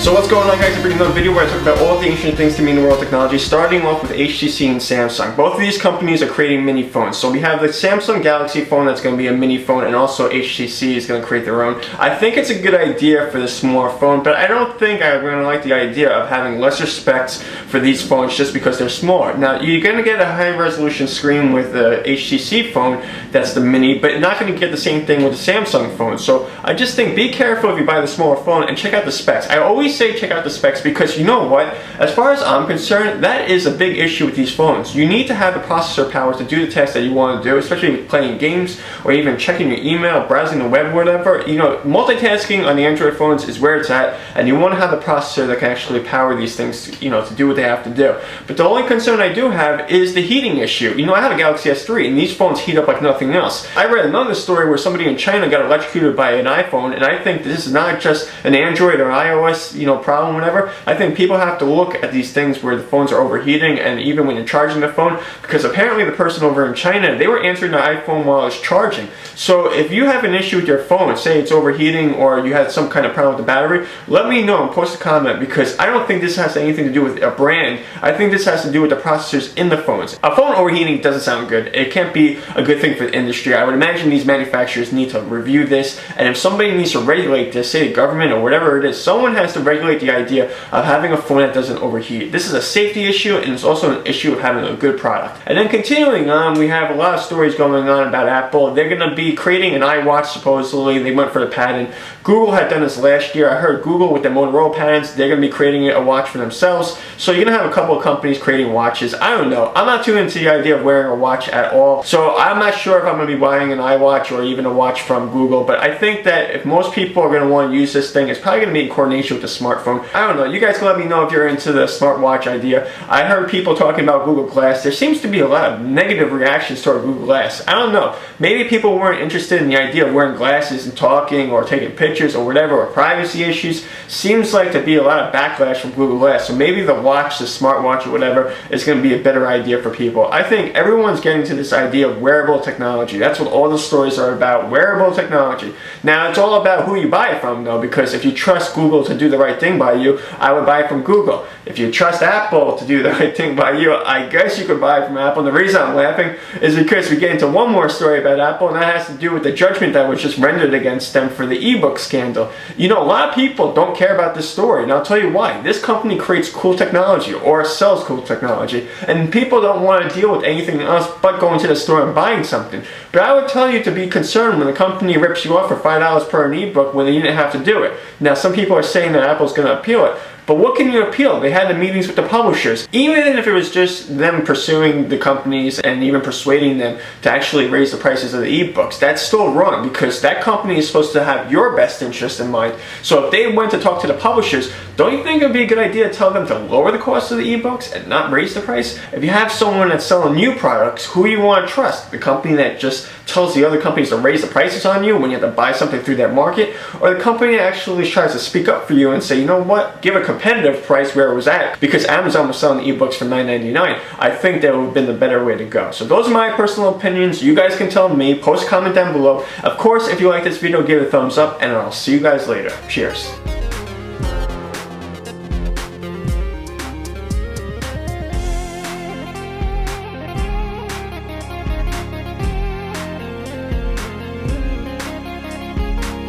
So what's going on, guys? I'm bringing another video where I talk about all the interesting things to me in the world of technology, starting off with HTC and Samsung. Both of these companies are creating mini phones. So we have the Samsung Galaxy phone that's going to be a mini phone, and also HTC is going to create their own. I think it's a good idea for the smaller phone, but I don't think I'm going to like the idea of having lesser specs for these phones just because they're smaller. Now, you're going to get a high resolution screen with the HTC phone, that's the mini, but not going to get the same thing with the Samsung phone. So I just think be careful if you buy the smaller phone and check out the specs. I always say check out the specs because you know what, as far as I'm concerned, that is a big issue with these phones. You need to have the processor power to do the tasks that you want to do, especially with playing games or even checking your email, browsing the web, whatever. You know, multitasking on the Android phones is where it's at, and you want to have the processor that can actually power these things, you know, to do what they have to do. But the only concern I do have is the heating issue. You know, I have a Galaxy S3 and these phones heat up like nothing else. I read another story where somebody in China got electrocuted by an iPhone, and I think this is not just an Android or iOS, you know, problem, whatever. I think people have to look at these things where the phones are overheating, and even when you're charging the phone, because apparently the person over in China, they were answering the iPhone while it's charging. So if you have an issue with your phone, say it's overheating or you had some kind of problem with the battery, let me know and post a comment, because I don't think this has anything to do with a brand. I think this has to do with the processors in the phones. A phone overheating doesn't sound good. It can't be a good thing for the industry. I would imagine these manufacturers need to review this, and if somebody needs to regulate this, say the government or whatever it is, someone has to regulate the idea of having a phone that doesn't overheat. This is a safety issue, and it's also an issue of having a good product. And then continuing on, we have a lot of stories going on about Apple. They're going to be creating an iWatch, supposedly. They went for the patent. Google had done this last year. I heard Google with their Motorola patents, they're going to be creating a watch for themselves. So you're going to have a couple of companies creating watches. I don't know. I'm not too into the idea of wearing a watch at all. So I'm not sure if I'm going to be buying an iWatch or even a watch from Google. But I think that if most people are going to want to use this thing, it's probably going to be in coordination with the smartphone. I don't know. You guys can let me know if you're into the smartwatch idea. I heard people talking about Google Glass. There seems to be a lot of negative reactions toward Google Glass. I don't know. Maybe people weren't interested in the idea of wearing glasses and talking or taking pictures or whatever, or privacy issues. Seems like to be a lot of backlash from Google Glass. So maybe the watch, the smartwatch or whatever, is going to be a better idea for people. I think everyone's getting to this idea of wearable technology. That's what all the stories are about, wearable technology. Now, it's all about who you buy it from, though, because if you trust Google to do the right thing by you, I would buy it from Google. If you trust Apple to do the right thing by you, I guess you could buy it from Apple. And the reason I'm laughing is because we get into one more story about Apple, and that has to do with the judgment that was just rendered against them for the ebook scandal. You know, a lot of people don't care about this story, and I'll tell you why. This company creates cool technology or sells cool technology, and people don't want to deal with anything else but going to the store and buying something. But I would tell you to be concerned when the company rips you off for $5 per an ebook when they didn't have to do it. Now, some people are saying that Apple's going to appeal it. But what can you appeal? They had the meetings with the publishers. Even if it was just them pursuing the companies and even persuading them to actually raise the prices of the ebooks, that's still wrong, because that company is supposed to have your best interest in mind. So if they went to talk to the publishers, don't you think it would be a good idea to tell them to lower the cost of the ebooks and not raise the price? If you have someone that's selling new products, who you want to trust? The company that just tells the other companies to raise the prices on you when you have to buy something through their market, or the company that actually tries to speak up for you and say, you know what, give a competitive price where it was at, because Amazon was selling the ebooks for $9.99. I think that would have been the better way to go. So those are my personal opinions. You guys can tell me. Post a comment down below. Of course, if you like this video, give it a thumbs up, and I'll see you guys later. Cheers.